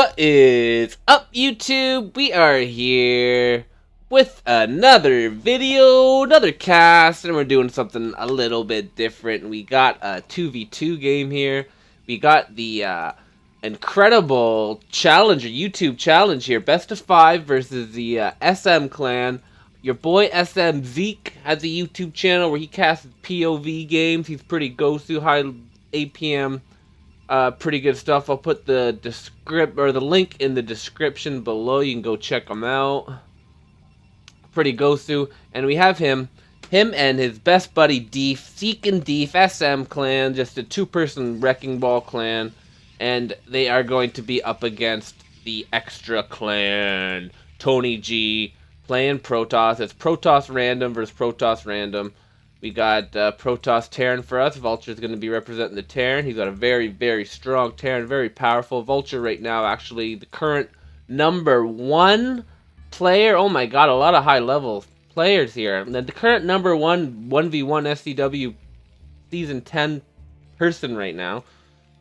What is up, YouTube? We are here with another video, another cast, and we're doing something a little bit different. We got a 2v2 game here. We got the incredible challenger, YouTube challenge here, best of 5 versus the SM clan. Your boy Sm.Zik has a YouTube channel where he casts POV games. He's pretty gosu, high APM. Pretty good stuff. I'll put the link in the description below. You can go check him out. Pretty gosu. And we have him and his best buddy Zik and Sm.Deef, SM clan, just a 2-person wrecking ball clan, and they are going to be up against the Xtre clan. Tony G playing Protoss. It's Protoss random versus Protoss random. We got Protoss Terran for us. Vulture's going to be representing the Terran. He's got a very, very strong Terran, very powerful. Vulture right now, actually, the current #1 player. Oh my god, a lot of high-level players here. And the current #1 1v1 SCW Season 10 person right now.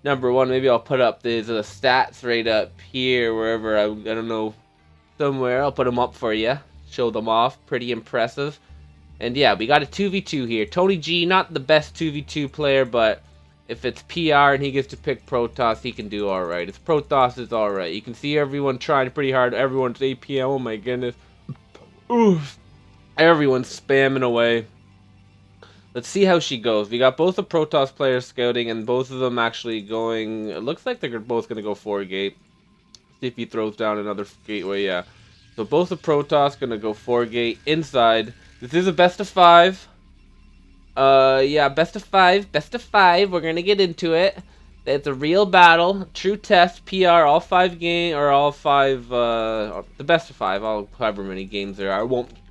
#1, maybe I'll put up the stats right up here, wherever, I don't know, somewhere. I'll put them up for you. Show them off. Pretty impressive. And yeah, we got a 2v2 here. Tony G, not the best 2v2 player, but if it's PR and he gets to pick Protoss, he can do alright. It's Protoss is alright. You can see everyone trying pretty hard. Everyone's APM, oh my goodness. Oof. Everyone's spamming away. Let's see how she goes. We got both the Protoss players scouting, and both of them actually going... It looks like they're both going to go 4-gate. See if he throws down another gateway, yeah. So both the Protoss going to go 4-gate inside. This is a best of 5. Yeah, best of 5. Best of 5. We're gonna get into it. It's a real battle, true test, PR, all 5 game or all 5. The best of 5. All however many games there are. I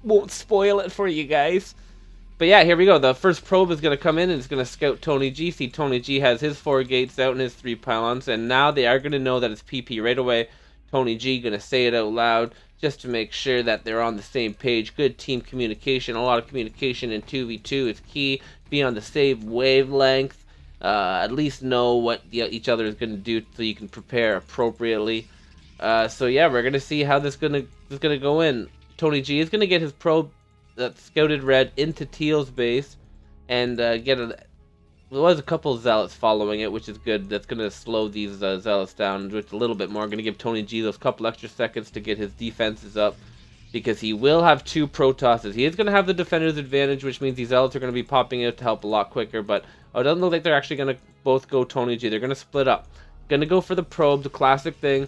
won't spoil it for you guys. But yeah, here we go. The first probe is gonna come in and it's gonna scout Tony G. See, Tony G has his 4 gates out and his 3 pylons, and now they are gonna know that it's PP right away. Tony G gonna say it out loud, just to make sure that they're on the same page. Good team communication. A lot of communication in 2v2 is key. Be on the same wavelength. At least know what each other is going to do so you can prepare appropriately. So yeah, we're going to see how this is gonna go in. Tony G is going to get his probe that scouted red into Teal's base and get a... There was a couple zealots following it, which is good. That's going to slow these zealots down just a little bit more. Going to give Tony G those couple extra seconds to get his defenses up, because he will have 2 Protosses. He is going to have the defender's advantage, which means these zealots are going to be popping out to help a lot quicker, but it doesn't look like they're actually going to both go Tony G. They're going to split up. Going to go for the probe, the classic thing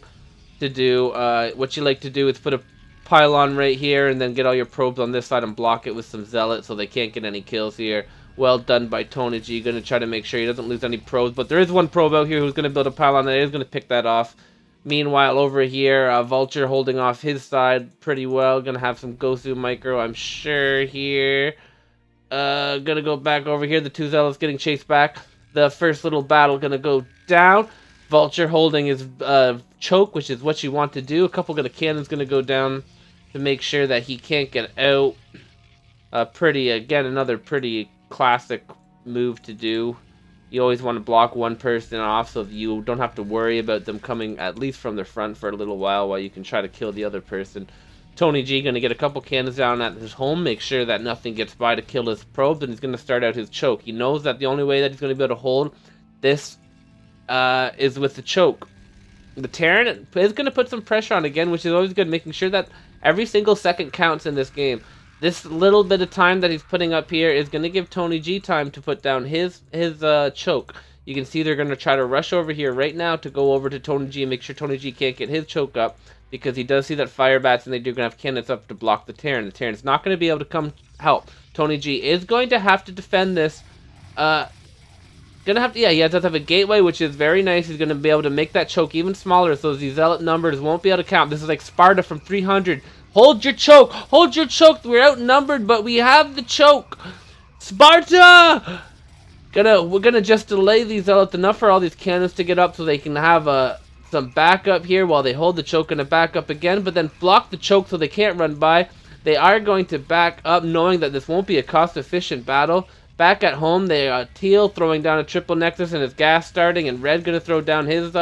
to do. What you like to do is put a pylon right here and then get all your probes on this side and block it with some zealots so they can't get any kills here. Well done by Tony G. Going to try to make sure he doesn't lose any probes. But there is one probe out here who's going to build a pylon that is going to pick that off. Meanwhile, over here, Vulture holding off his side pretty well. Going to have some gosu micro, I'm sure, here. Going to go back over here. The 2 zealots getting chased back. The first little battle going to go down. Vulture holding his choke, which is what you want to do. A couple of cannons going to go down to make sure that he can't get out. Again, another pretty classic move to do. You always want to block one person off so you don't have to worry about them coming at least from the front for a little while you can try to kill the other person. Tony G going to get a couple cannons down at his home, make sure that nothing gets by to kill his probes, and he's going to start out his choke. He knows that the only way that he's going to be able to hold this is with the choke. The Terran is going to put some pressure on again, which is always good, making sure that every single second counts in this game. This little bit of time that he's putting up here is going to give Tony G time to put down his choke. You can see they're going to try to rush over here right now to go over to Tony G and make sure Tony G can't get his choke up, because he does see that fire bats and they do going to have cannons up to block the Terran. The Terran's not going to be able to come help. Tony G is going to have to defend this. Yeah, he does have a gateway, which is very nice. He's going to be able to make that choke even smaller so these zealot numbers won't be able to count. This is like Sparta from 300. Hold your choke! Hold your choke! We're outnumbered, but we have the choke! Sparta! We're gonna just delay these zealots enough for all these cannons to get up so they can have some backup here while they hold the choke and a backup again, but then block the choke so they can't run by. They are going to back up, knowing that this won't be a cost-efficient battle. Back at home, they Teal throwing down a triple nexus and his gas starting, and Red gonna throw down his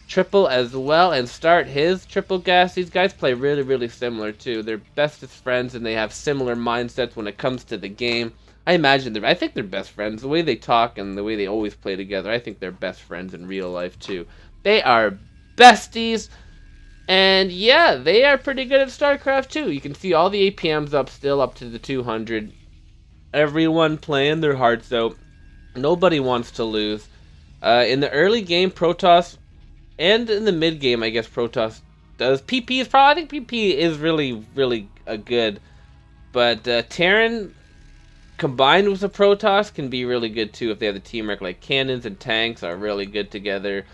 triple as well and start his triple gas. These guys play really, really similar too. They're bestest friends and they have similar mindsets when it comes to the game. I think they're best friends. The way they talk and the way they always play together, I think they're best friends in real life too. They are besties. And yeah, they are pretty good at StarCraft too. You can see all the APMs up still up to the 200. Everyone playing their hearts out. Nobody wants to lose. In the early game, Protoss, and in the mid game, I guess Protoss does. PP is probably, I think PP is really, really good. But Terran combined with the Protoss can be really good too if they have the teamwork. Like cannons and tanks are really good together.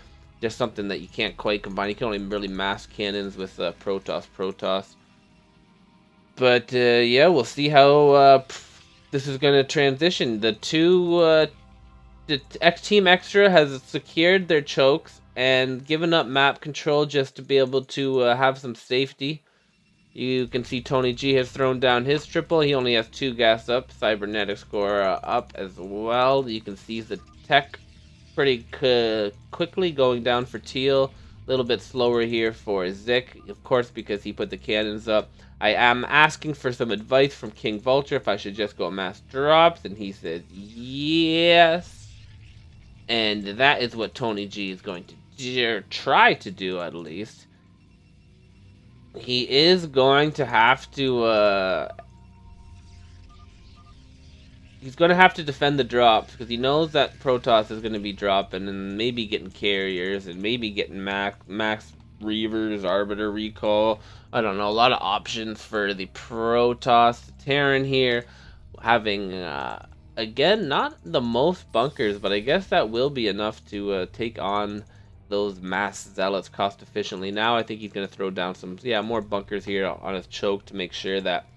Just something that you can't quite combine. You can only really mass cannons with Protoss. But yeah, we'll see how this is going to transition. The Team Xtre has secured their chokes and given up map control just to be able to have some safety. You can see Tony G has thrown down his triple. He only has 2 gas up. Cybernetic score up as well. You can see the tech pretty quickly going down for Teal. A little bit slower here for Zik, of course, because he put the cannons up. I am asking for some advice from King Vulture if I should just go mass drops, and he says yes. And that is what Tony G is going to try to do, at least. He is going to have to he's going to have to defend the drops because he knows that Protoss is going to be dropping and maybe getting carriers and maybe getting max Reavers, Arbiter recall. I don't know, a lot of options for the Protoss. Terran here having again, not the most bunkers, but I guess that will be enough to take on those mass zealots cost efficiently. Now I think he's going to throw down some more bunkers here on his choke to make sure that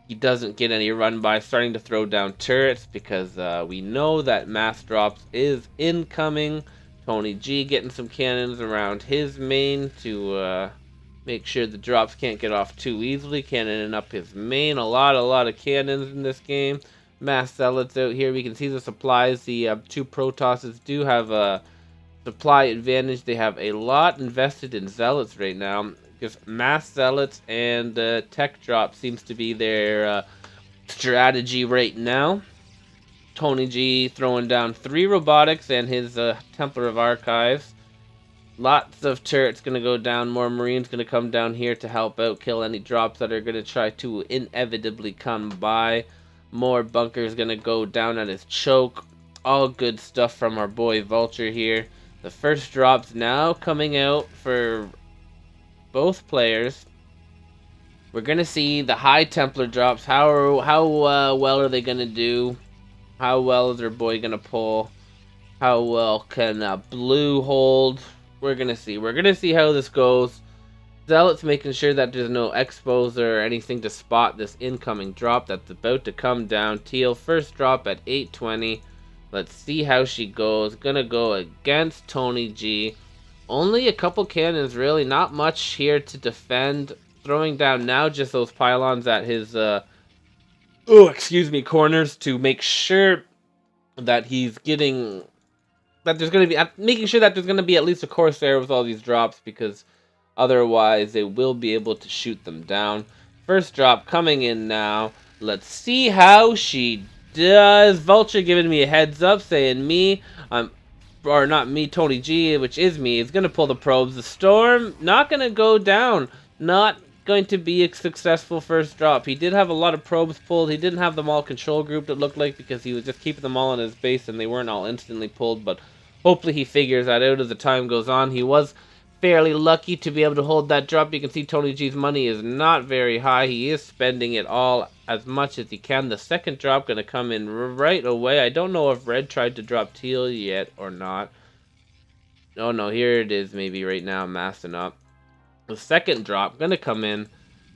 he doesn't get any run by. Starting to throw down turrets because we know that mass drops is incoming. Tony G getting some cannons around his main to make sure the drops can't get off too easily. Cannoning up his main. A lot of cannons in this game. Mass zealots out here. We can see the supplies. The 2 Protosses do have a supply advantage. They have a lot invested in zealots right now. Because mass zealots and tech drop seems to be their strategy right now. Tony G throwing down 3 robotics and his Templar of Archives. Lots of turrets going to go down. More Marines going to come down here to help out, kill any drops that are going to try to inevitably come by. More bunkers going to go down at his choke. All good stuff from our boy Vulture here. The first drops now coming out for both players. We're going to see the high Templar drops. How well are they going to do? How well is their boy going to pull? How well can Blue hold? We're going to see. We're going to see how this goes. Zealots making sure that there's no expos or anything to spot this incoming drop that's about to come down. Teal first drop at 820. Let's see how she goes. Gonna go against Tony G. Only a couple cannons, really. Not much here to defend. Throwing down now just those pylons at his corners to make sure that he's getting that there's going to be making sure that there's going to be at least a Corsair with all these drops, because otherwise they will be able to shoot them down. First drop coming in now. Let's see how she does. Vulture giving me a heads up saying Tony G, which is me, is going to pull the probes. The Storm not going to go down. Not going to be a successful first drop. He did have a lot of probes pulled. He didn't have them all control grouped, it looked like, because he was just keeping them all in his base and they weren't all instantly pulled, but hopefully he figures that out as the time goes on. He was fairly lucky to be able to hold that drop. You can see Tony G's money is not very high. He is spending it all as much as he can. The second drop going to come in right away. I don't know if Red tried to drop Teal yet or not. Oh no, here it is maybe right now, massing up. The second drop going to come in.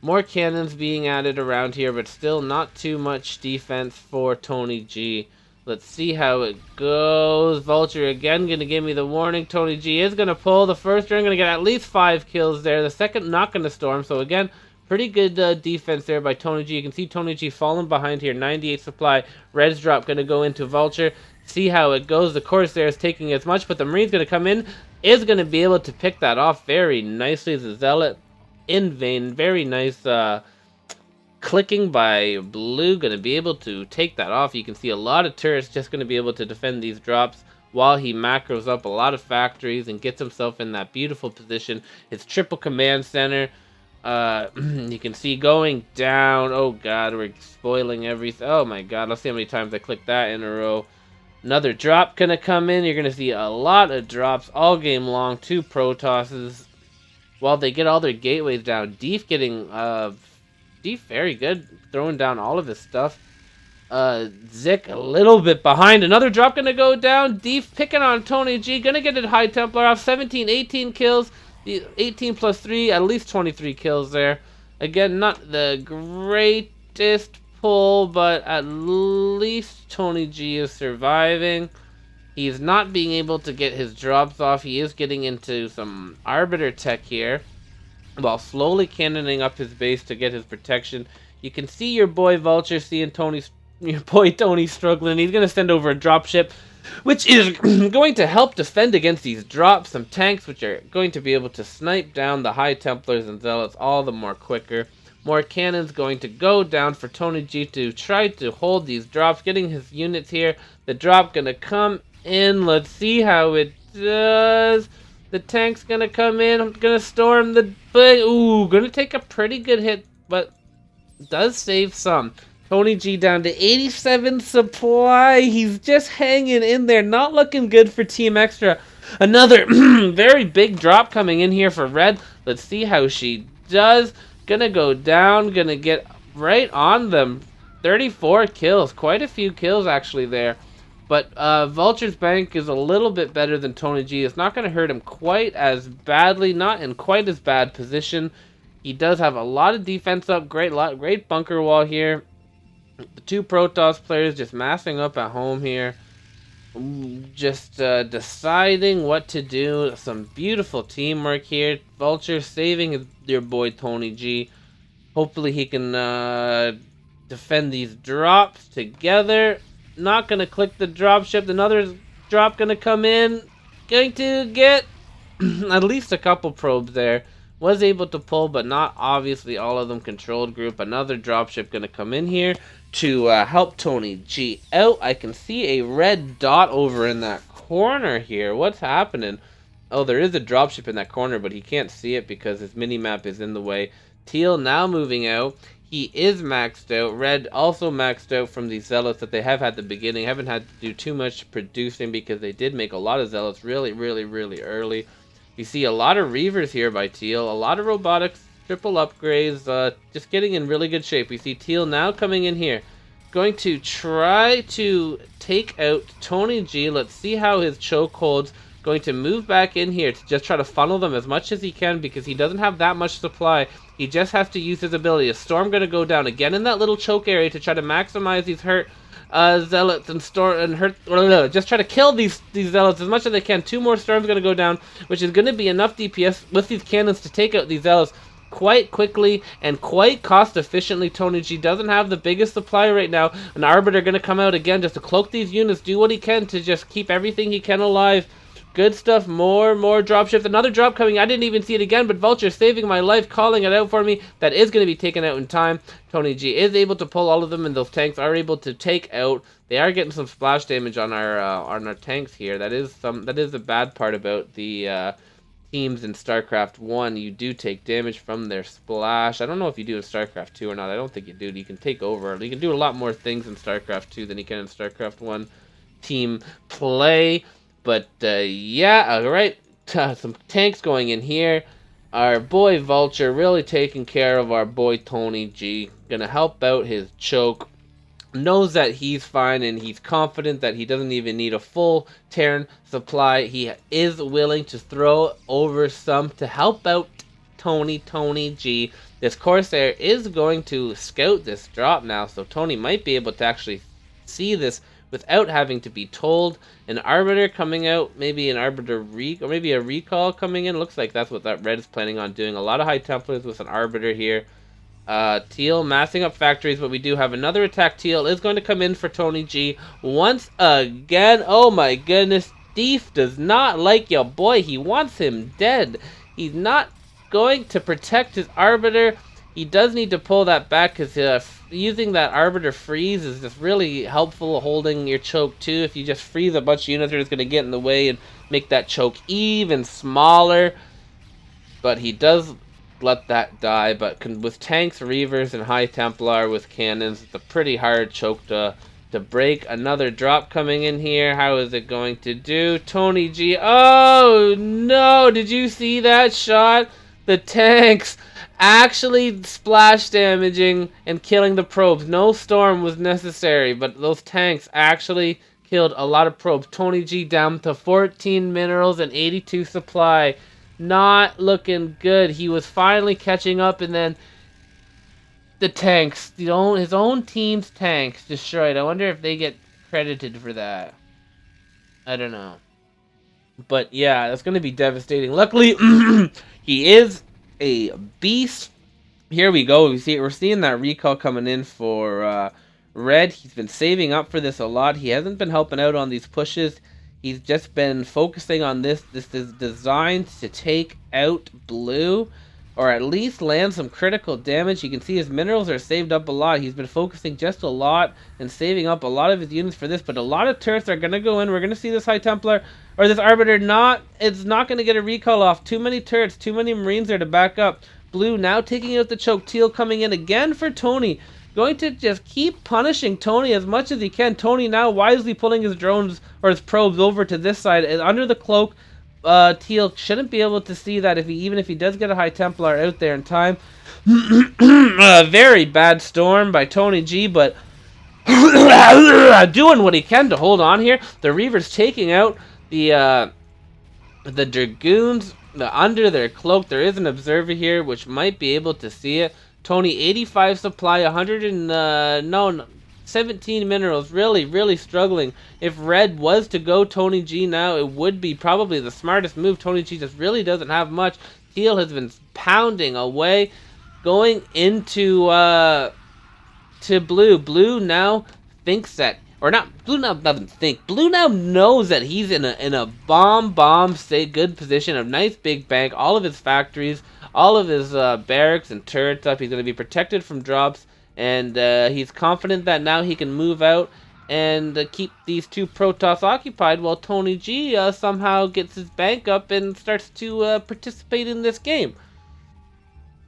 More cannons being added around here, but still not too much defense for Tony G. Let's see how it goes. Vulture again going to give me the warning. Tony G is going to pull. The first turn going to get at least 5 kills there. The second not going to storm. So again, Pretty good defense there by Tony G. You can see Tony G falling behind here. 98 supply. Red's drop going to go into Vulture. See how it goes. The Corsair is taking as much, but the Marine's going to come in. Is going to be able to pick that off very nicely. The Zealot in vain. Very nice clicking by Blue. Going to be able to take that off. You can see a lot of turrets just going to be able to defend these drops while he macros up a lot of factories and gets himself in that beautiful position. His triple command center. You can see going down. Oh god, we're spoiling everything. Oh my god, let's see how many times I click that in a row. Another drop gonna come in. You're gonna see a lot of drops all game long. 2 Protosses while they get all their gateways down. Deef getting Deef very good, throwing down all of his stuff. Zik a little bit behind. Another drop gonna go down. Deef picking on Tony G. Gonna get a High Templar off. 17, 18 kills. 18 plus 3, at least 23 kills there. Again, not the greatest pull, but at least Tony G is surviving. He's not being able to get his drops off. He is getting into some Arbiter tech here, while slowly cannoning up his base to get his protection. You can see your boy Vulture seeing your boy Tony struggling. He's going to send over a dropship, which is going to help defend against these drops. Some tanks which are going to be able to snipe down the High Templars and Zealots all the more quicker. More cannons going to go down for Tony G to try to hold these drops, getting his units here. The drop going to come in. Let's see how it does. The tank's going to come in. I'm going to storm the... Ooh, going to take a pretty good hit, but does save some. Tony G down to 87 supply. He's just hanging in there. Not looking good for Team Xtre. Another very big drop coming in here for Red. Let's see how she does. Gonna go down. Gonna get right on them. 34 kills. Quite a few kills actually there. But Vulture's Bank is a little bit better than Tony G. It's not going to hurt him quite as badly. Not in quite as bad position. He does have a lot of defense up. Great bunker wall here. The 2 Protoss players just massing up at home here. Just deciding what to do. Some beautiful teamwork here. Vulture saving your boy Tony G. Hopefully he can defend these drops together. Not going to click the dropship. Another drop going to come in. Going to get at least a couple probes there. Was able to pull, but not obviously all of them controlled group. Another dropship going to come in here to help Tony G out. I can see a red dot over in that corner here. What's happening? Oh, there is a dropship in that corner, but he can't see it because his minimap is in the way. Teal now moving out. He is maxed out. Red also maxed out from these Zealots that they have had at the beginning. Haven't had to do too much producing because they did make a lot of Zealots really early. You see a lot of Reavers here by Teal. A lot of robotics, triple upgrades, just getting in really good shape. We see Teal now coming in here. Going to try to take out Tony G. Let's see how his choke holds. Going to move back in here to just try to funnel them as much as he can because he doesn't have that much supply. He just has to use his ability. A storm going to go down again in that little choke area to try to maximize these hurt Zealots and just try to kill these Zealots as much as they can. 2 more storms going to go down, which is going to be enough DPS with these cannons to take out these Zealots quite quickly and quite cost efficiently. Tony G doesn't have the biggest supply right now. An Arbiter going to come out again just to cloak these units, do what he can to just keep everything he can alive. Good stuff. More dropships. Another drop coming. I didn't even see it again, but Vulture saving my life, calling it out for me. That is going to be taken out in time. Tony G is able to pull all of them, and those tanks are able to take out. They are getting some splash damage on our tanks here. That is the bad part about the teams in StarCraft 1. You do take damage from their splash. I don't know if you do in StarCraft 2 or not. I don't think you do. You can take over. You can do a lot more things in StarCraft 2 than you can in StarCraft 1 team play. But, yeah, alright, some tanks going in here. Our boy Vulture really taking care of our boy Tony G. Gonna help out his choke. Knows that he's fine and he's confident that he doesn't even need a full Terran supply. He is willing to throw over some to help out Tony G. This Corsair is going to scout this drop now, so Tony might be able to actually see this without having to be told. An Arbiter coming out, maybe an Arbiter or maybe a recall coming in. Looks like that's what that Red is planning on doing. A lot of High Templars with an Arbiter here. Teal massing up factories, but we do have another attack. Teal is going to come in for Tony G once again. Oh my goodness. Sm.Deef does not like your boy. He wants him dead. He's not going to protect his Arbiter. He does need to pull that back because using that Arbiter freeze is just really helpful holding your choke too. If you just freeze a bunch of units, they're just going to get in the way and make that choke even smaller. But he does let that die, but with tanks, reavers, and high Templar with cannons, it's a pretty hard choke to break. Another drop coming in here. How is it going to do? Tony G. Oh no! Did you see that shot? The tanks actually splash damaging and killing the probes. No storm was necessary, but those tanks actually killed a lot of probes. Tony G down to 14 minerals and 82 supply. Not looking good. He was finally catching up, and then the tanks, his own team's tanks destroyed. I wonder if they get credited for that. I don't know. But yeah, that's going to be devastating. Luckily, he is a beast. Here we go. We're seeing that recall coming in for Red. He's been saving up for this a lot. He hasn't been helping out on these pushes. He's just been focusing on this. This is designed to take out Blue, or at least land some critical damage. You can see his minerals are saved up a lot. He's been focusing just a lot and saving up a lot of his units for this, but a lot of turrets are going to go in. We're going to see this High Templar, or this Arbiter, it's not going to get a recall off. Too many turrets, too many Marines there to back up. Blue now taking out the choke. Teal coming in again for Tony. Going to just keep punishing Tony as much as he can. Tony now wisely pulling his drones or his probes over to this side. And under the cloak, Teal shouldn't be able to see that even if he does get a High Templar out there in time. A very bad storm by Tony G, but doing what he can to hold on here. The Reaver's taking out the Dragoons under their cloak. There is an observer here which might be able to see it. Tony 85 supply, 17 minerals. Really struggling. If Red was to go Tony G now, it would be probably the smartest move. Tony G just really doesn't have much. Teal has been pounding away, going into to Blue. Blue now thinks that, or not. Blue now doesn't think. Blue now knows that he's in a bomb say good position, a nice big bank, all of his factories, all of his barracks and turrets up. He's going to be protected from drops, and he's confident that now he can move out and keep these two Protoss occupied while Tony G somehow gets his bank up and starts to participate in this game.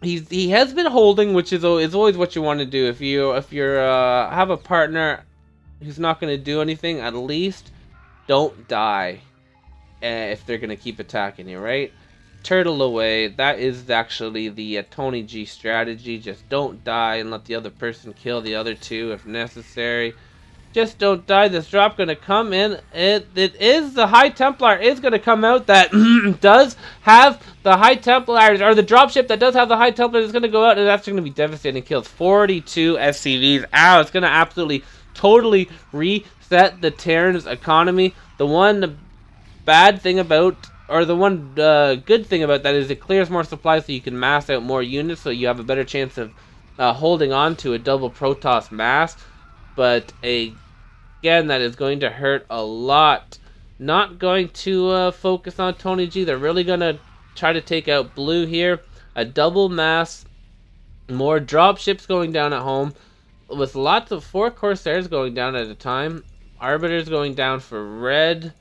He has been holding, which is always what you want to do. If you have a partner who's not going to do anything, at least don't die if they're going to keep attacking you, right? Turtle away. That is actually the Tony G strategy. Just don't die and let the other person kill the other two if necessary. Just don't die. This drop going to come in. It is the High Templar is going to come out that does have the High Templars, or the dropship that does have the High Templars is going to go out, and that's going to be devastating kills. 42 SCVs. Ow, it's going to absolutely, totally reset the Terran's economy. The one bad thing about, or the one good thing about that is it clears more supplies so you can mass out more units, so you have a better chance of holding on to a double Protoss mass. But again, that is going to hurt a lot. Not going to focus on Tony G. They're really going to try to take out Blue here. A double mass. More dropships going down at home. With lots of 4 Corsairs going down at a time. Arbiters going down for Red.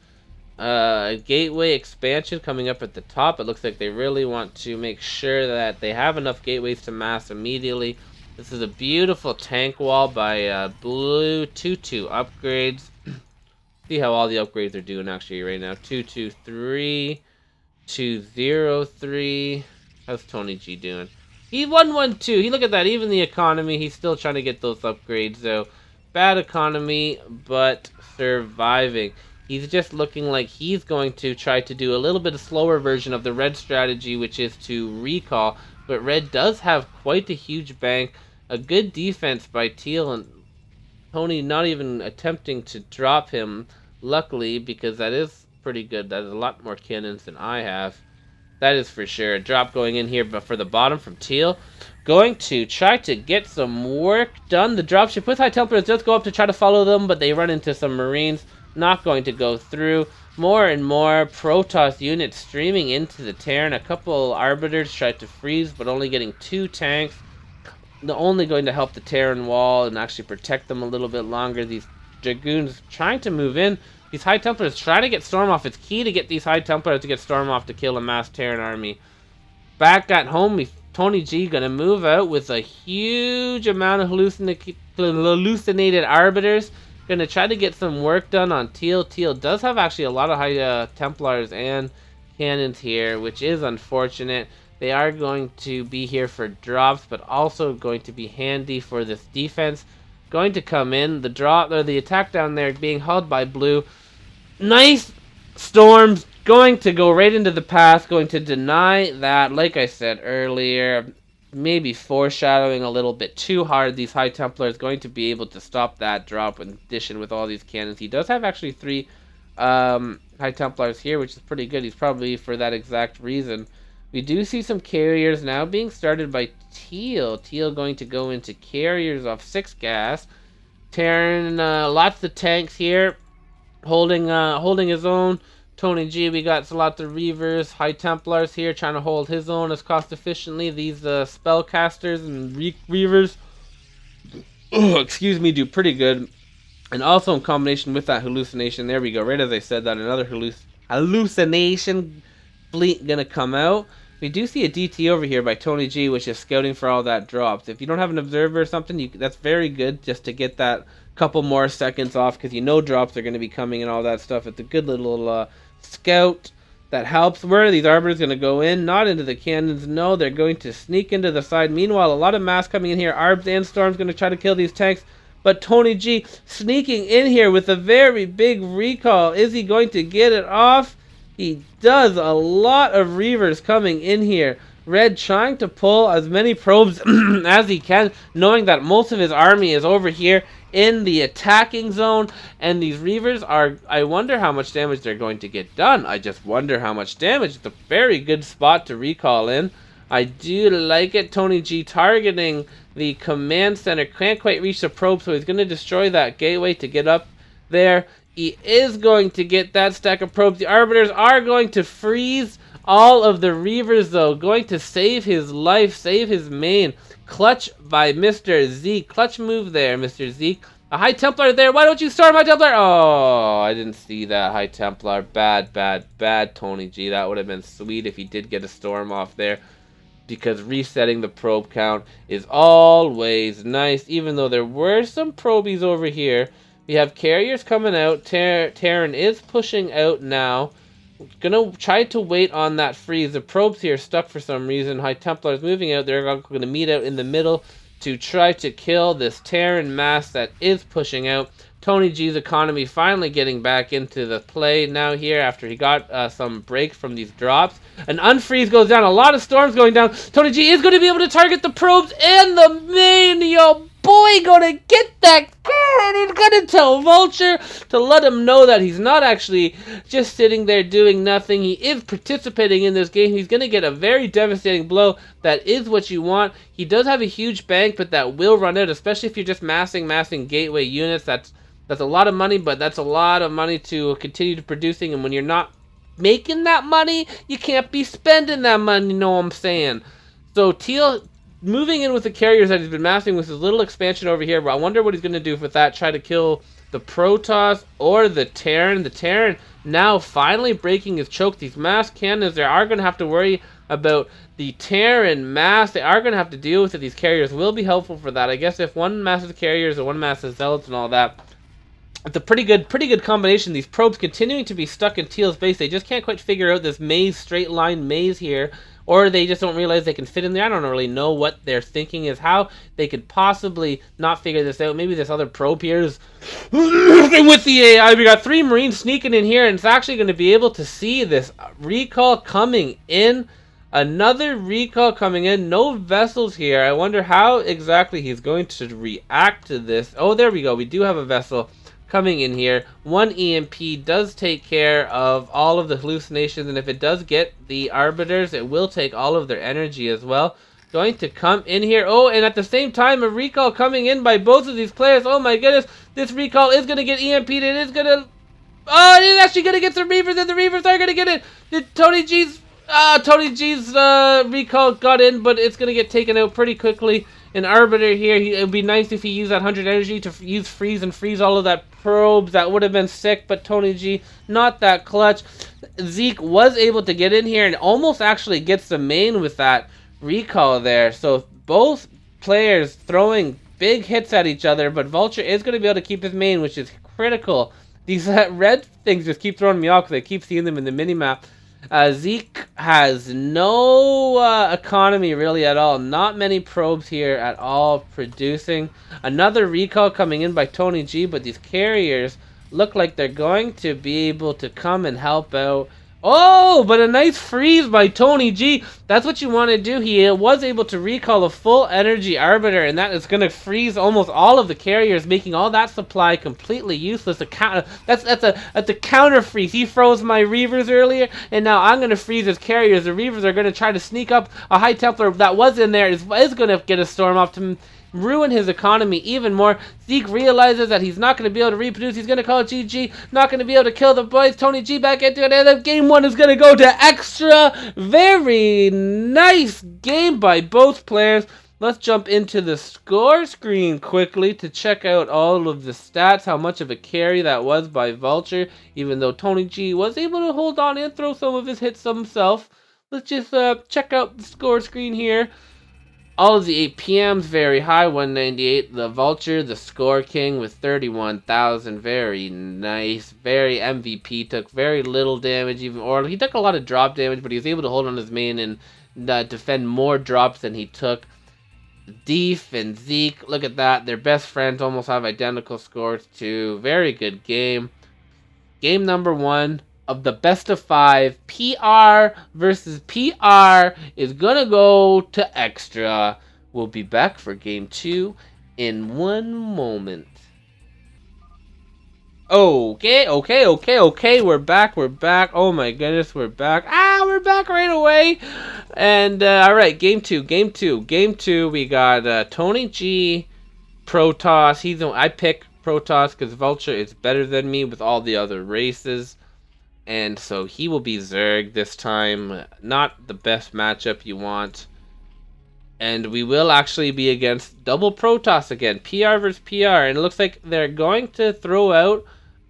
Gateway expansion coming up at the top. It looks like they really want to make sure that they have enough gateways to mass immediately. This is a beautiful tank wall by Blue. 2-2 upgrades. See how all the upgrades are doing actually right now. 2-2-3. 2-0-3. How's Tony G doing? He 1-1-2. He look at that. Even the economy, he's still trying to get those upgrades though. Bad economy, but surviving. He's just looking like he's going to try to do a little bit of slower version of the Red strategy, which is to recall. But Red does have quite a huge bank. A good defense by Teal, and Tony not even attempting to drop him, luckily, because that is pretty good. That is a lot more cannons than I have. That is for sure. A drop going in here, but for the bottom from Teal. Going to try to get some work done. The dropship with High Templars does go up to try to follow them, but they run into some Marines. Not going to go through. More and more Protoss units streaming into the Terran. A couple Arbiters tried to freeze, but only getting 2 tanks. They're only going to help the Terran wall and actually protect them a little bit longer. These Dragoons trying to move in. These High Templars trying to get Storm off. It's key to get these High Templars to get Storm off to kill a mass Terran army. Back at home, Tony G gonna move out with a huge amount of hallucinated Arbiters. Gonna try to get some work done on Teal. Teal does have actually a lot of High Templars and cannons here, which is unfortunate. They are going to be here for drops, but also going to be handy for this defense. Going to come in. The drop or the attack down there being held by blue. Nice storms. Going to go right into the path. Going to deny that. Like I said earlier, maybe foreshadowing a little bit too hard. These High Templars going to be able to stop that drop in addition with all these cannons. He does have actually 3 High Templars here, which is pretty good. He's probably for that exact reason. We do see some carriers now being started by Teal. Teal going to go into carriers off 6 gas. Terran, lots of tanks here, holding his own. Tony G, we got lots of Reavers, High Templars here, trying to hold his own as cost efficiently. These Spellcasters and Reavers, excuse me, do pretty good. And also in combination with that hallucination, there we go. Right as I said that, another hallucination fleet gonna come out. We do see a DT over here by Tony G, which is scouting for all that drops. If you don't have an observer or something, that's very good just to get that couple more seconds off, because you know drops are going to be coming and all that stuff. It's a good little scout that helps. Where are these Arbiters going to go in? Not into the cannons. No, they're going to sneak into the side. Meanwhile, a lot of mass coming in here. Arbs and Storm's going to try to kill these tanks. But Tony G sneaking in here with a very big recall. Is he going to get it off? He does. A lot of Reavers coming in here. Red trying to pull as many probes as he can, knowing that most of his army is over here in the attacking zone. And these Reavers are, I wonder how much damage they're going to get done. I just wonder how much damage. It's a very good spot to recall in. I do like it. Tony G targeting the command center. Can't quite reach the probe, so he's going to destroy that gateway to get up there. He is going to get that stack of probes. The Arbiters are going to freeze all of the Reavers, though. Going to save his life, save his main. Clutch by Mr. Zeke. Clutch move there, Mr. Zeke. A High Templar there. Why don't you storm High Templar? Oh, I didn't see that High Templar. Bad, bad, bad, Tony G. That would have been sweet if he did get a storm off there, because resetting the probe count is always nice, even though there were some probies over here. We have carriers coming out. Terran is pushing out now. Gonna try to wait on that freeze. The probes here stuck for some reason. High Templars moving out. They're going to meet out in the middle to try to kill this Terran mass that is pushing out. Tony G's economy finally getting back into the play now here after he got some break from these drops. An unfreeze goes down. A lot of storms going down. Tony G is going to be able to target the probes and the main. Yo, boy, gonna get that cannon. He's gonna tell Vulture to let him know that he's not actually just sitting there doing nothing. He is participating in this game. He's gonna get a very devastating blow. That is what you want. He does have a huge bank, but that will run out, especially if you're just massing gateway units. That's a lot of money, but that's a lot of money to continue to producing. And when you're not making that money, you can't be spending that money, you know what I'm saying? So Teal moving in with the carriers that he's been massing with his little expansion over here, but I wonder what he's going to do with that. Try to kill the Protoss or the Terran. The Terran now finally breaking his choke. These mass cannons, they are going to have to worry about the Terran mass. They are going to have to deal with it. These carriers will be helpful for that. I guess if one mass is carriers or one mass is zealots and all that, it's a pretty good combination. These probes continuing to be stuck in Teal's base. They just can't quite figure out this maze, straight line maze here. Or they just don't realize they can fit in there. I don't really know what they're thinking is how they could possibly not figure this out. Maybe this other probe here is with the AI. We got 3 Marines sneaking in here, and it's actually going to be able to see this recall coming in. Another recall coming in. No vessels here. I wonder how exactly he's going to react to this. Oh, there we go. We do have a vessel coming in here. One EMP does take care of all of the hallucinations, and if it does get the Arbiters, it will take all of their energy as well. Going to come in here. Oh, and at the same time, a recall coming in by both of these players. Oh my goodness, this recall is going to get EMP'd. It is going to... Oh, it is actually going to get some Reavers, and the Reavers are going to get it. Tony G's recall got in, but it's going to get taken out pretty quickly. An Arbiter here, it would be nice if he used that 100 energy to use freeze and freeze all of that probes. That would have been sick, but Tony G, not that clutch. Zeke was able to get in here and almost actually gets the main with that recall there. So both players throwing big hits at each other, but Vulture is going to be able to keep his main, which is critical. These red things just keep throwing me off because I keep seeing them in the minimap. Zeke has no economy really at all. Not many probes here at all producing. Another recall coming in by Tony G, but these carriers look like they're going to be able to come and help out. Oh, but a nice freeze by Tony G. That's what you want to do. He was able to recall a full energy Arbiter, and that is going to freeze almost all of the carriers, making all that supply completely useless. That's a counter freeze. He froze my Reavers earlier, and now I'm going to freeze his carriers. The Reavers are going to try to sneak up. A High Templar that was in there is going to get a Storm off to ruin his economy even more. Zeke realizes that he's not going to be able to reproduce. He's going to call it GG. Not going to be able to kill the boys. Tony G back into it. And then game one is going to go to Xtre. Very nice game by both players. Let's jump into the score screen quickly to check out all of the stats. How much of a carry that was by Vulture. Even though Tony G was able to hold on and throw some of his hits himself. Let's just check out the score screen here. All of the APMs very high, 198. The Vulture, the Score King with 31,000. Very nice. Very MVP. Took very little damage, or he took a lot of drop damage, but he was able to hold on his main and defend more drops than he took. Deef and Zeke, look at that. They're best friends, almost have identical scores too. Very good game. Game number one of the best of 5, PR versus PR, is gonna go to Xtre. We'll be back for game 2 in one moment. Okay. We're back. Oh my goodness, we're back. We're back right away. And all right, game two. We got Tony G, Protoss. I pick Protoss because Vulture is better than me with all the other races. And so he will be Zerg this time. Not the best matchup you want. And we will actually be against double Protoss again. PR versus PR. And it looks like they're going to throw out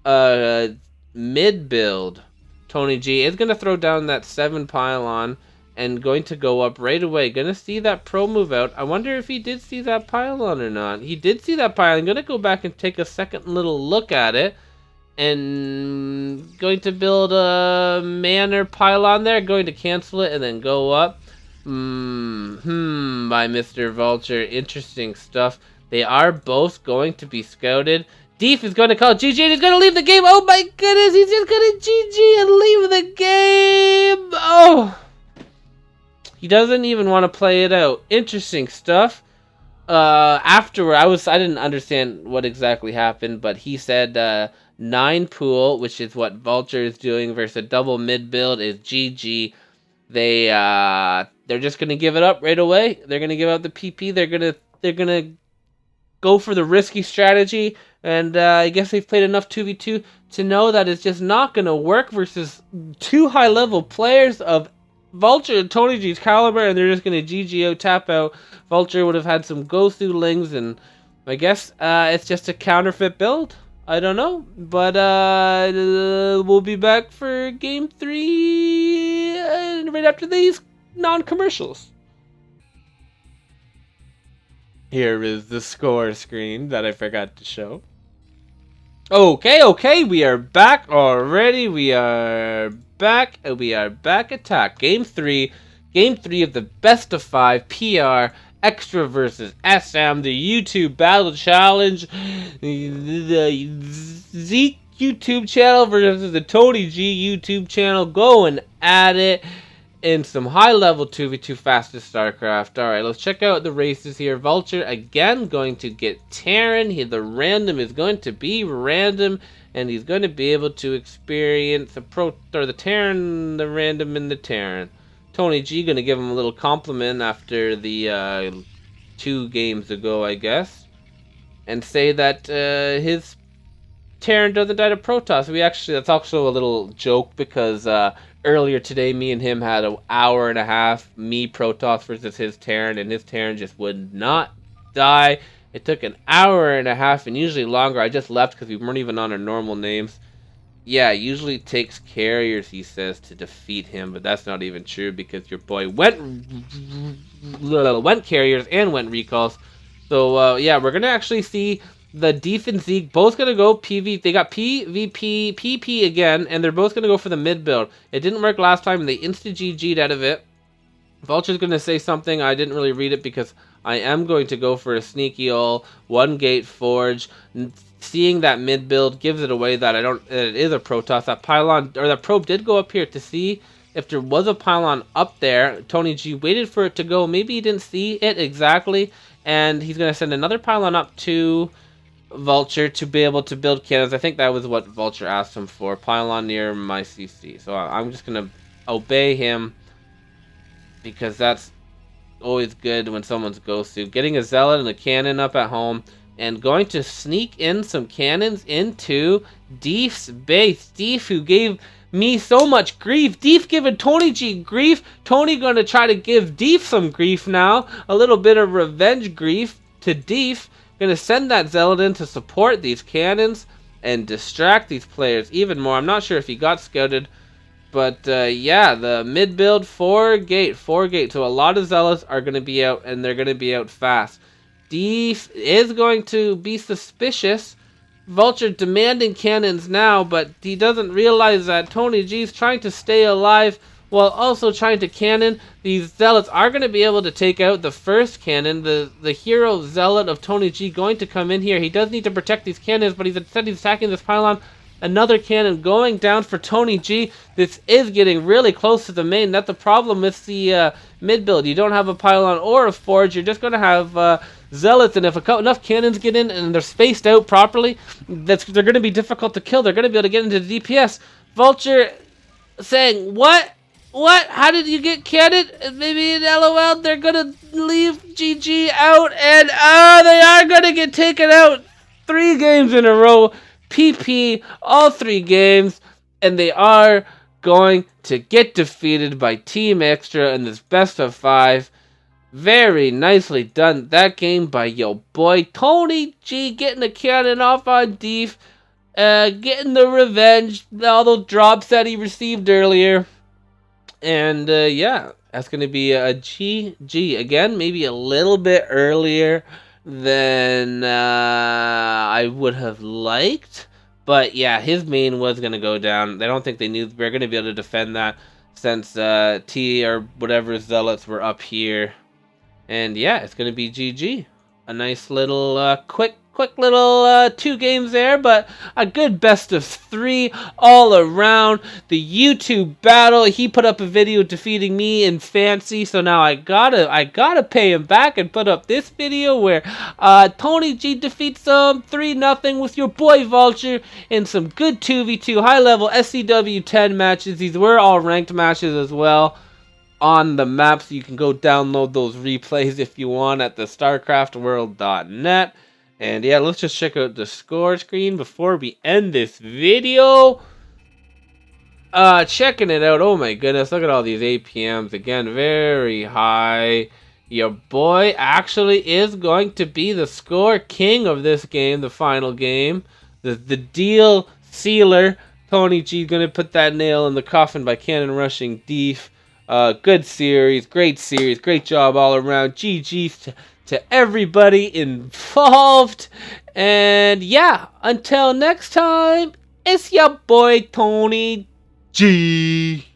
a mid build. Tony G is going to throw down that 7 pylon. And going to go up right away. Going to see that pro move out. I wonder if he did see that pylon or not. He did see that pylon. Going to go back and take a second little look at it. And going to build a manor pylon there, going to cancel it and then go up. By Mr. Vulture. Interesting stuff. They are both going to be scouted. Deef is going to call GG and he's going to leave the game. Oh my goodness, he's just going to GG and leave the game. Oh, he doesn't even want to play it out. Interesting stuff. Afterward, I didn't understand what exactly happened, but he said 9 pool, which is what Vulture is doing, versus a double mid build is GG. They're just gonna give it up right away. They're gonna give out the PP. They're gonna go for the risky strategy, and I guess they've played enough 2v2 to know that it's just not gonna work versus 2 high level players of Vulture and Tony G's caliber, and they're just gonna GG out, tap out. Vulture would have had some gosu lings, and I guess it's just a counterfeit build. I don't know, but we'll be back for game 3 right after these non-commercials. Here is the score screen that I forgot to show. Okay, we are back already. We are back attack. Game 3 of the best of 5 PR. Xtre versus SM, the YouTube Battle Challenge, the Zeke YouTube channel versus the Tony G YouTube channel, going at it. in some high-level 2v2 fastest StarCraft. Alright, let's check out the races here. Vulture, again, going to get Terran. The random is going to be random, and he's going to be able to experience the Terran, the random, and the Terran. Tony G going to give him a little compliment after the 2 games ago, I guess, and say that his Terran doesn't die to Protoss. That's also a little joke because earlier today, me and him had an hour and a half, me Protoss versus his Terran, and his Terran just would not die. It took an hour and a half, and usually longer. I just left because we weren't even on our normal names. Yeah, usually takes carriers, he says, to defeat him, but that's not even true because your boy went carriers and went recalls. So, yeah, we're going to actually see the Deef and Zeke both going to go PV. They got PvP, PP again, and they're both going to go for the mid build. It didn't work last time, and they insta-GG'd out of it. Vulture's going to say something. I didn't really read it because I am going to go for a sneaky all 1 gate forge. Seeing that mid build gives it away that it is a Protoss. That pylon, or that probe did go up here to see if there was a pylon up there. Tony G waited for it to go. Maybe he didn't see it exactly, and he's going to send another pylon up to Vulture to be able to build cannons. I think that was what Vulture asked him for. Pylon near my CC. So I'm just going to obey him because that's always good when someone's gosu. Getting a zealot and a cannon up at home and going to sneak in some cannons into Deef's base. Deef, who gave me so much grief. Deef giving Tony G grief. Tony going to try to give Deef some grief now. A little bit of revenge grief to Deef. Going to send that zealot in to support these cannons and distract these players even more. I'm not sure if he got scouted, but yeah, the mid build 4 gate. So a lot of zealots are going to be out, and they're going to be out fast. Deef is going to be suspicious. Vulture demanding cannons now, but he doesn't realize that Tony G is trying to stay alive while also trying to cannon. These zealots are going to be able to take out the first cannon. The hero zealot of Tony G going to come in here. He does need to protect these cannons, but he's attacking this pylon. Another cannon going down for Tony G. This is getting really close to the main. That's the problem with the mid build. You don't have a pylon or a forge. You're just going to have zealots, and if enough cannons get in and they're spaced out properly, they're going to be difficult to kill. They're going to be able to get into the DPS. Vulture saying, what? How did you get canned? Maybe in LOL, they're going to leave GG out, and they are going to get taken out 3 games in a row. PP, all 3 games, and they are going to get defeated by Team Xtre in this best of 5. Very nicely done that game by yo boy Tony G, getting a cannon off on Deef, getting the revenge, all those drops that he received earlier, and yeah, that's going to be a GG again, maybe a little bit earlier than I would have liked, but yeah, his main was going to go down. I don't think they knew we were going to be able to defend that since T or whatever zealots were up here. And yeah, it's going to be GG. A nice little quick little 2 games there, but a good best of 3 all around. The YouTube battle, he put up a video defeating me in Fancy, so now I gotta pay him back and put up this video where Tony G defeats 3-0 with your boy Vulture in some good 2v2 high level SCW10 matches. These were all ranked matches as well on the map, so you can go download those replays if you want at the StarCraftWorld.net. And yeah, let's just check out the score screen before we end this video. Checking it out. Oh my goodness, look at all these APMs. Again, very high. Your boy actually is going to be the score king of this game, the final game. The deal sealer. Tony G gonna put that nail in the coffin by cannon rushing Deef. Good series, great job all around. GG's to everybody involved. And yeah, until next time, it's your boy Tony G.